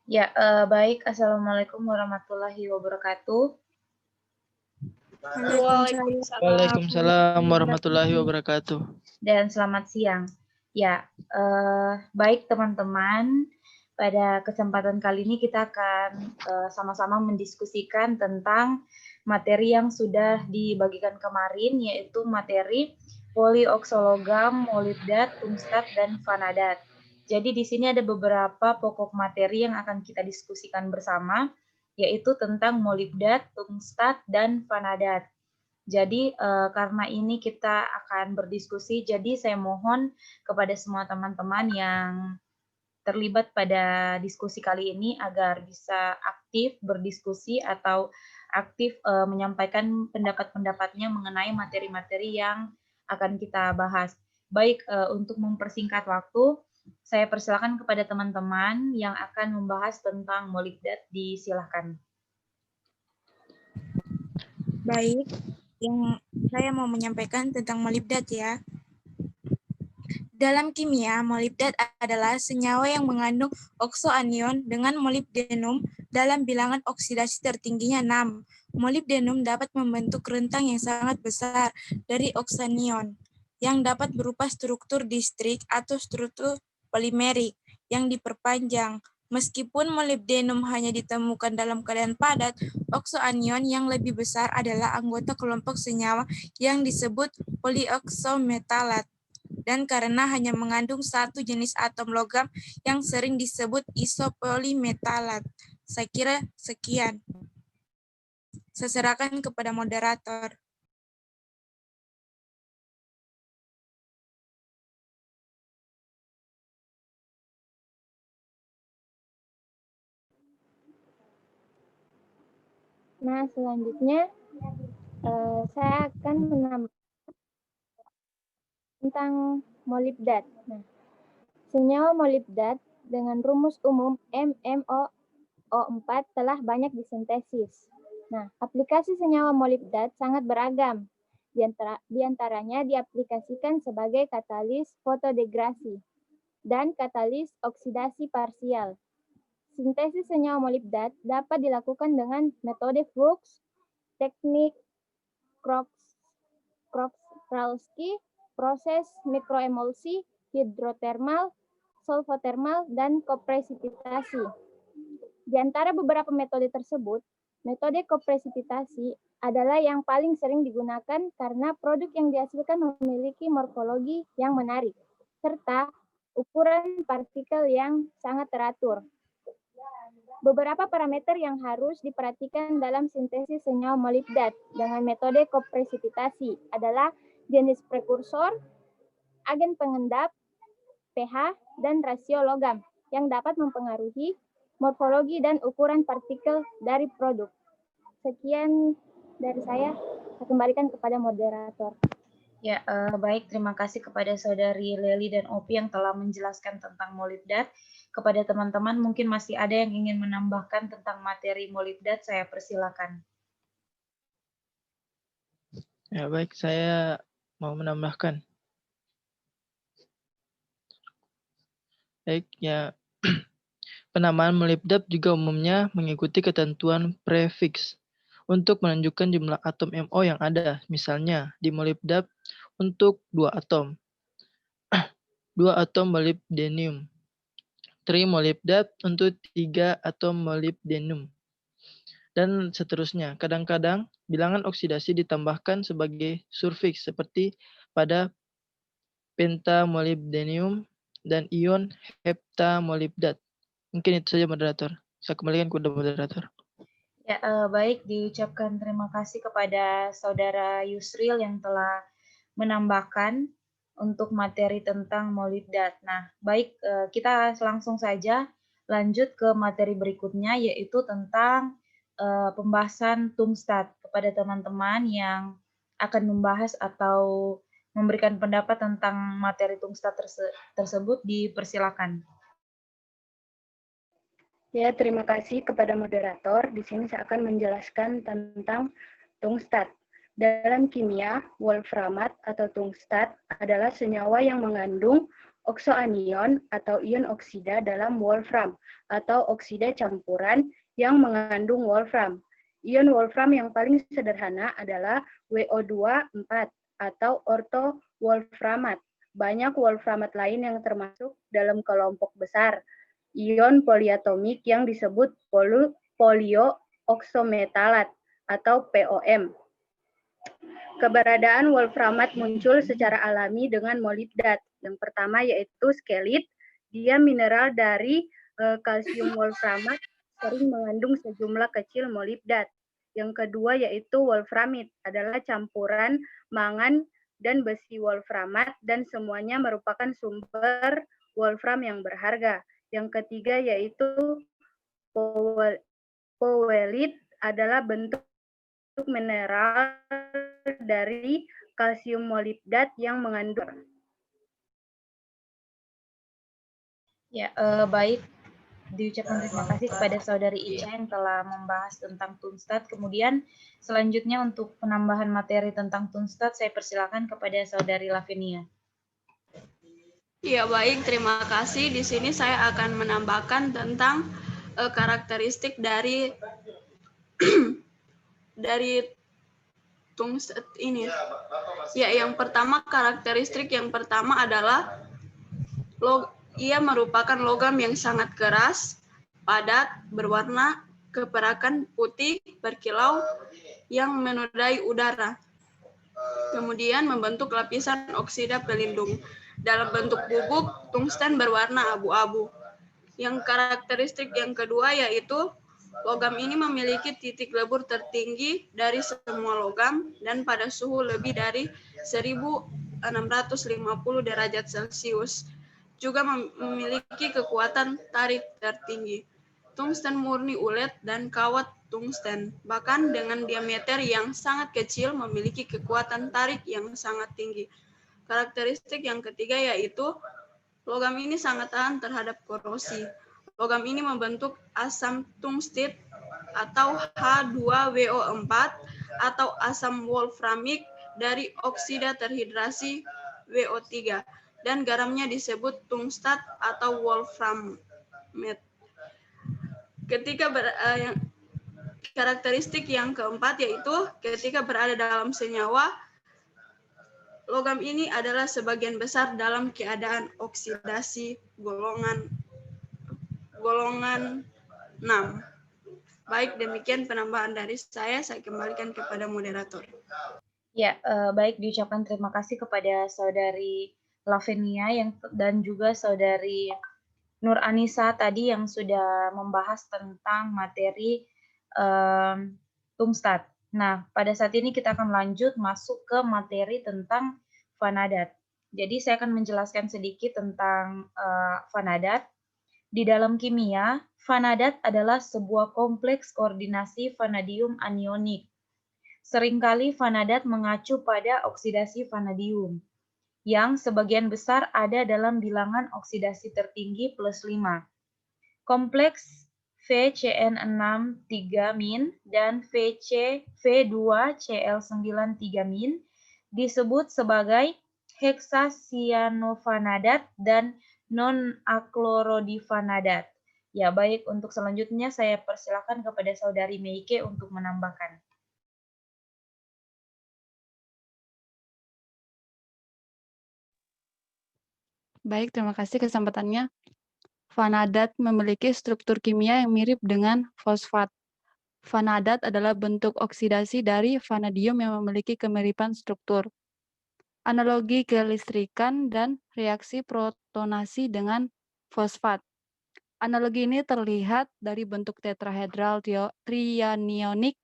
Ya, baik. Assalamualaikum warahmatullahi wabarakatuh. Waalaikumsalam warahmatullahi wabarakatuh. Dan selamat siang. Ya, baik teman-teman. Pada kesempatan kali ini kita akan sama-sama mendiskusikan tentang materi yang sudah dibagikan kemarin, yaitu materi polioxologam, molibdat, tungstat, dan vanadat. Jadi di sini ada beberapa pokok materi yang akan kita diskusikan bersama, yaitu tentang molibdat, tungstat, dan vanadat. Jadi karena ini kita akan berdiskusi, jadi saya mohon kepada semua teman-teman yang terlibat pada diskusi kali ini agar bisa aktif berdiskusi atau aktif menyampaikan pendapat-pendapatnya mengenai materi-materi yang akan kita bahas. Baik, untuk mempersingkat waktu, saya persilakan kepada teman-teman yang akan membahas tentang molibdat, disilahkan. Baik, yang saya mau menyampaikan tentang molibdat ya. Dalam kimia, molibdat adalah senyawa yang mengandung oksoanion dengan molibdenum dalam bilangan oksidasi tertingginya 6. Molibdenum dapat membentuk rentang yang sangat besar dari oksanion yang dapat berupa struktur distrik atau struktur polimerik yang diperpanjang. Meskipun molibdenum hanya ditemukan dalam keadaan padat, oksoanion yang lebih besar adalah anggota kelompok senyawa yang disebut polioksometalat. Dan karena hanya mengandung satu jenis atom logam yang sering disebut isopolimetalat. Saya kira sekian. Saya serahkan kepada moderator. Nah, selanjutnya saya akan menambahkan tentang molibdat. Nah, senyawa molibdat dengan rumus umum MMO4 telah banyak disintesis. Nah, aplikasi senyawa molibdat sangat beragam. Di antaranya diaplikasikan sebagai katalis fotodegrasi dan katalis oksidasi parsial. Sintesis senyawa molibdat dapat dilakukan dengan metode flux, teknik Krokowski, proses mikroemulsi, hidrotermal, solvotermal, dan kopresipitasi. Di antara beberapa metode tersebut, metode kopresipitasi adalah yang paling sering digunakan karena produk yang dihasilkan memiliki morfologi yang menarik, serta ukuran partikel yang sangat teratur. Beberapa parameter yang harus diperhatikan dalam sintesis senyawa molibdat dengan metode kopresipitasi adalah jenis prekursor, agen pengendap, pH, dan rasio logam yang dapat mempengaruhi morfologi dan ukuran partikel dari produk. Sekian dari saya kembalikan kepada moderator. Ya, baik. Terima kasih kepada Saudari Leli dan Opi yang telah menjelaskan tentang molibdat. Kepada teman-teman, mungkin masih ada yang ingin menambahkan tentang materi molibdat, saya persilakan. Ya, baik, saya mau menambahkan. Baik, ya. Penamaan molibdat juga umumnya mengikuti ketentuan prefiks untuk menunjukkan jumlah atom MO yang ada. Misalnya, di molibdat untuk 2 atom. 2 atom molibdenium. Trimolibdat untuk 3 atom molibdenum. Dan seterusnya. Kadang-kadang bilangan oksidasi ditambahkan sebagai surfiks seperti pada pentamolibdenium dan ion heptamolibdat. Mungkin itu saja moderator. Saya kembalikan kepada moderator. Ya, baik, diucapkan terima kasih kepada Saudara Yusril yang telah menambahkan untuk materi tentang molibdat. Nah, baik, kita langsung saja lanjut ke materi berikutnya, yaitu tentang pembahasan tungstat. Kepada teman-teman yang akan membahas atau memberikan pendapat tentang materi tungstat tersebut, dipersilakan. Ya, terima kasih kepada moderator. Di sini saya akan menjelaskan tentang tungstat. Dalam kimia, wolframat atau tungstat adalah senyawa yang mengandung oksoanion atau ion oksida dalam wolfram atau oksida campuran yang mengandung wolfram. Ion wolfram yang paling sederhana adalah WO2 4 atau ortowolframat. Banyak wolframat lain yang termasuk dalam kelompok besar ion poliatomik yang disebut poliooksametalat atau POM. Keberadaan wolframat muncul secara alami dengan molibdat. Yang pertama yaitu skelit, dia mineral dari kalsium wolframat sering mengandung sejumlah kecil molibdat. Yang kedua yaitu wolframit, adalah campuran mangan dan besi wolframat dan semuanya merupakan sumber wolfram yang berharga. Yang ketiga yaitu powelit, adalah bentuk mineral dari kalsium molibdat yang mengandung. Ya, baik. Diucapkan terima kasih kepada Saudari Ica yang telah membahas tentang Tunstat. Kemudian selanjutnya untuk penambahan materi tentang Tunstat, saya persilakan kepada Saudari Lavinia. Ya, baik. Terima kasih. Di sini saya akan menambahkan tentang karakteristik dari Tunstat ini. Ya, yang pertama, karakteristik yang pertama adalah ia merupakan logam yang sangat keras, padat, berwarna keperakan putih berkilau yang menodai udara. Kemudian membentuk lapisan oksida pelindung. Dalam bentuk bubuk, tungsten berwarna abu-abu. Yang karakteristik yang kedua yaitu logam ini memiliki titik lebur tertinggi dari semua logam dan pada suhu lebih dari 1650 derajat Celcius. Juga memiliki kekuatan tarik tertinggi. Tungsten murni ulet dan kawat tungsten, bahkan dengan diameter yang sangat kecil memiliki kekuatan tarik yang sangat tinggi. Karakteristik yang ketiga yaitu logam ini sangat tahan terhadap korosi. Logam ini membentuk asam tungstit atau H2WO4 atau asam wolframik dari oksida terhidrasi WO3 dan garamnya disebut tungstat atau wolframat. Karakteristik yang keempat yaitu ketika berada dalam senyawa, logam ini adalah sebagian besar dalam keadaan oksidasi golongan 6. Baik, demikian penambahan dari saya kembalikan kepada moderator. Ya, baik, diucapkan terima kasih kepada Saudari Lavinia dan juga Saudari Nur Anissa tadi yang sudah membahas tentang materi Tungstat. Nah, pada saat ini kita akan lanjut masuk ke materi tentang vanadat. Jadi saya akan menjelaskan sedikit tentang vanadat. Di dalam kimia, vanadat adalah sebuah kompleks koordinasi vanadium anionik. Seringkali vanadat mengacu pada oksidasi vanadium, yang sebagian besar ada dalam bilangan oksidasi tertinggi +5. Kompleks VCN6 3- dan V2Cl9 3- disebut sebagai heksasianovanadat dan non-aklorodivanadat. Ya, baik, untuk selanjutnya saya persilakan kepada Saudari Meike untuk menambahkan. Baik, terima kasih kesempatannya. Vanadat memiliki struktur kimia yang mirip dengan fosfat. Vanadat adalah bentuk oksidasi dari vanadium yang memiliki kemiripan struktur. Analogi kelistrikan dan reaksi protonasi dengan fosfat. Analogi ini terlihat dari bentuk tetrahedral trianionik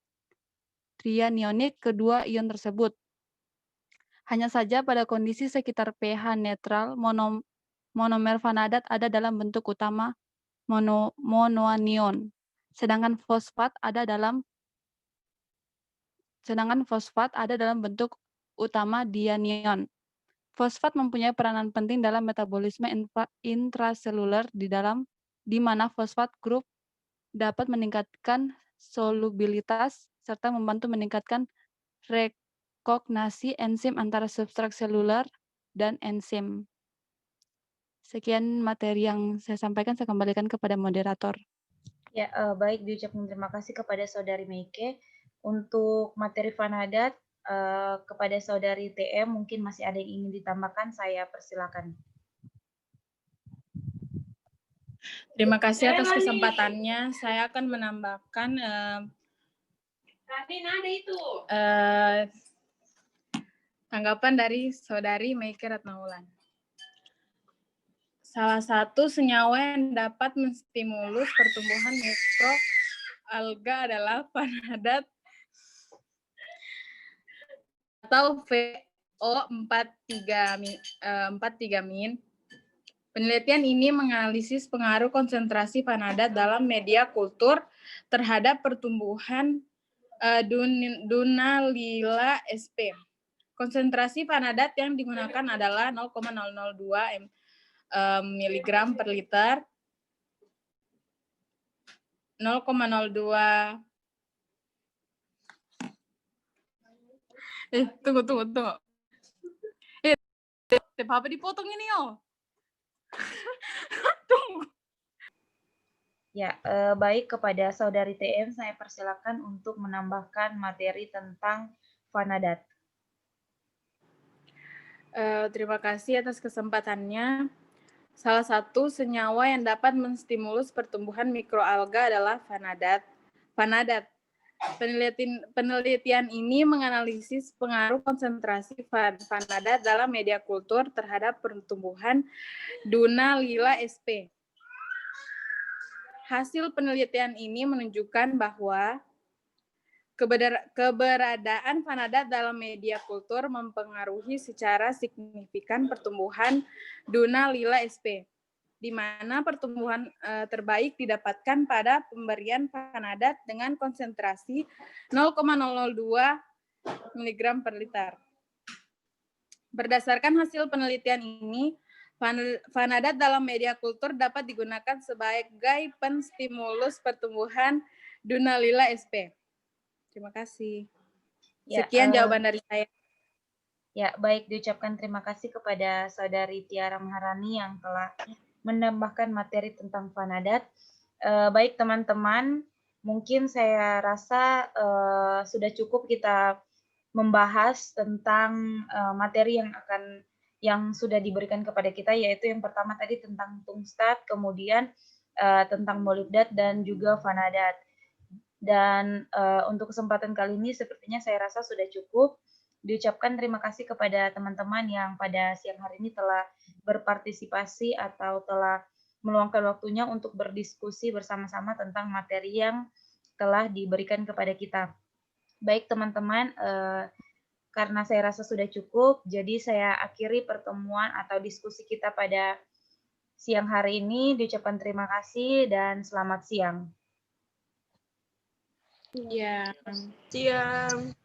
kedua ion tersebut. Hanya saja pada kondisi sekitar pH netral, monomer vanadat ada dalam bentuk utama monoanion, sedangkan fosfat ada dalam bentuk utama dianion. Fosfat mempunyai peranan penting dalam metabolisme intraseluler di mana fosfat grup dapat meningkatkan solubilitas serta membantu meningkatkan rekognisi enzim antara substrat seluler dan enzim. Sekian materi yang saya sampaikan, saya kembalikan kepada moderator. Ya, baik, diucapkan terima kasih kepada Saudari Meike. Untuk materi Fanadat, kepada Saudari TM mungkin masih ada yang ingin ditambahkan, saya persilakan. Terima kasih atas kesempatannya. Saya akan menambahkan tanggapan dari Saudari Meike Ratnaulan. Salah satu senyawa yang dapat menstimulus pertumbuhan mikroalga adalah vanadat atau VO43-min. Penelitian ini menganalisis pengaruh konsentrasi vanadat dalam media kultur terhadap pertumbuhan Dunaliella sp. Konsentrasi vanadat yang digunakan adalah 0,002 mg per liter, 0,02 tunggu. Apa dipotong ini, Tunggu. Ya, baik, kepada Saudari TM saya persilakan untuk menambahkan materi tentang vanadat. Terima kasih atas kesempatannya. Salah satu senyawa yang dapat menstimulus pertumbuhan mikroalga adalah vanadat. Penelitian ini menganalisis pengaruh konsentrasi vanadat dalam media kultur terhadap pertumbuhan Dunaliella sp. Hasil penelitian ini menunjukkan bahwa keberadaan vanadat dalam media kultur mempengaruhi secara signifikan pertumbuhan Dunaliella sp, di mana pertumbuhan terbaik didapatkan pada pemberian vanadat dengan konsentrasi 0,002 mg per liter. Berdasarkan hasil penelitian ini, vanadat dalam media kultur dapat digunakan sebagai penstimulus pertumbuhan Dunaliella sp. Terima kasih. Sekian jawaban dari saya. Ya, baik, diucapkan terima kasih kepada Saudari Tiara Maharani yang telah menambahkan materi tentang vanadat. Baik, teman-teman, mungkin saya rasa sudah cukup kita membahas tentang materi yang sudah diberikan kepada kita, yaitu yang pertama tadi tentang tungstat, kemudian tentang molibdat dan juga vanadat. Dan untuk kesempatan kali ini sepertinya saya rasa sudah cukup. Diucapkan terima kasih kepada teman-teman yang pada siang hari ini telah berpartisipasi atau telah meluangkan waktunya untuk berdiskusi bersama-sama tentang materi yang telah diberikan kepada kita. Baik teman-teman, karena saya rasa sudah cukup, jadi saya akhiri pertemuan atau diskusi kita pada siang hari ini. Diucapkan terima kasih dan selamat siang. Ya. Siang.